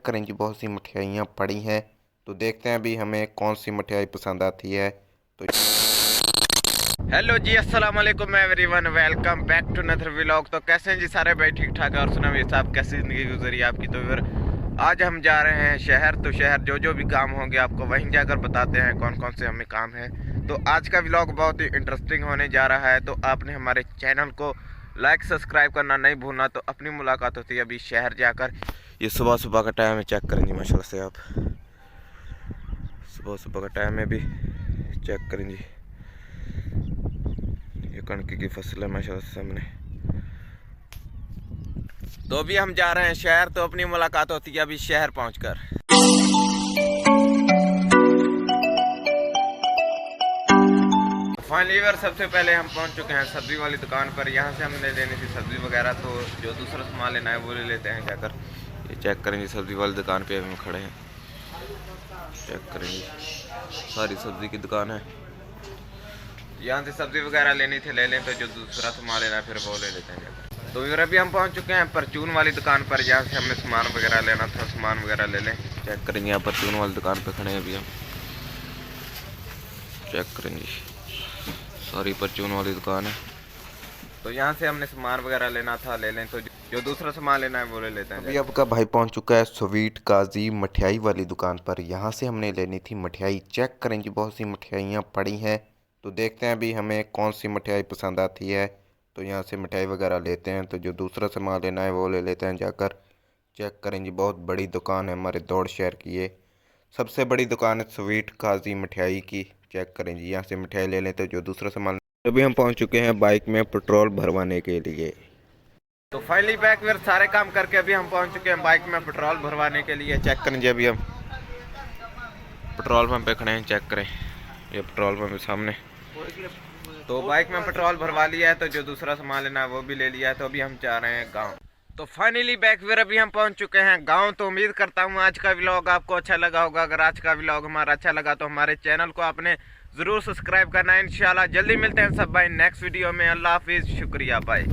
करें जी, बहुत सी मिठाइयाँ पड़ी हैं। तो देखते हैं अभी हमें कौन सी मिठाई पसंद आती है। तो हेलो जी, अस्सलाम वालेकुम everyone, welcome back to another vlog. तो कैसे हैं जी सारे भाई, ठीक ठाक है। और सुना भी साहब, कैसी ज़िंदगी गुजरी आपकी। तो फिर आज हम जा रहे हैं शहर। तो शहर जो भी काम होंगे आपको वहीं जाकर बताते हैं कौन कौन से हमें काम है। तो आज का व्लॉग बहुत ही इंटरेस्टिंग होने जा रहा है। तो आपने हमारे चैनल को लाइक सब्सक्राइब करना नहीं भूलना। तो अपनी मुलाकात होती है अभी शहर जाकर। ये सुबह सुबह का टाइम है, चेक करेंगे माशाल्लाह से आप। सुबह सुबह का टाइम है, भी चेक करें जी, ये कणक की फसल है माशाल्लाह से सामने। तो अभी हम जा रहे हैं शहर। तो अपनी मुलाकात होती है अभी शहर पहुंचकर। फाइनली यार, सबसे पहले हम पहुंच चुके हैं सब्जी वाली दुकान पर। यहाँ से हमने लेनी थी सब्जी वगैरह। तो जो दूसरा सामान लेना है वो ले लेते हैं जाकर। ये चेक करेंगे, सब्जी वाली दुकान पे हम खड़े हैं। चेक करेंगे, सारी सब्जी की दुकान है। यहाँ से सब्जी वगैरह लेनी थी ले लें। तो जो दूसरा सामान लेना है फिर वो ले लेते हैं जाकर। तो यार अभी हम पहुँच चुके हैं परचून वाली दुकान पर। यहाँ से हमने सामान वगैरह लेना था, सामान वगैरह ले लें। चेक करेंगे, यहाँ परचून वाली दुकान पर खड़े हैं अभी हम। चेक करेंगे, सारी परचून वाली दुकान है। तो यहाँ से हमने सामान वगैरह लेना था ले लें। तो जो दूसरा सामान लेना है वो ले लेते हैं। अभी आपका भाई पहुँच चुका है स्वीट काजी मठियाई वाली दुकान पर। यहाँ से हमने लेनी थी मठियाई। चेक करें जी, बहुत सी मिठाइयाँ पड़ी हैं। तो देखते हैं अभी हमें कौन सी मिठाई पसंद आती है। तो यहाँ से मिठाई वगैरह लेते हैं। तो जो दूसरा सामान लेना है वो ले लेते हैं जाकर। चेक करें जी, बहुत बड़ी दुकान है हमारे दौड़ शहर की। ये सबसे बड़ी दुकान है स्वीट काजी मिठाई की। चेक करें जी, यहाँ से मिठाई ले लें। तो जो दूसरा सामान, अभी हम पहुंच चुके हैं बाइक में पेट्रोल भरवाने के लिए। तो फाइनली बैक वेयर सारे काम करके अभी हम पहुंच चुके हैं बाइक में पेट्रोल भरवाने के लिए। चेक करें जी, अभी हम पेट्रोल पंप पे खड़े हैं। चेक करें, ये पेट्रोल पंप है सामने। तो बाइक में पेट्रोल भरवा लिया है। तो जो दूसरा सामान लेना है वो भी ले लिया है। तो अभी हम जा रहे हैं गाँव। तो फाइनली बैक वेयर अभी हम पहुंच चुके हैं गांव। तो उम्मीद करता हूं आज का व्लॉग आपको अच्छा लगा होगा। अगर आज का व्लॉग हमारा अच्छा लगा तो हमारे चैनल को आपने ज़रूर सब्सक्राइब करना है। इंशाल्लाह जल्दी मिलते हैं सब भाई नेक्स्ट वीडियो में। अल्लाह हाफिज़, शुक्रिया, बाय।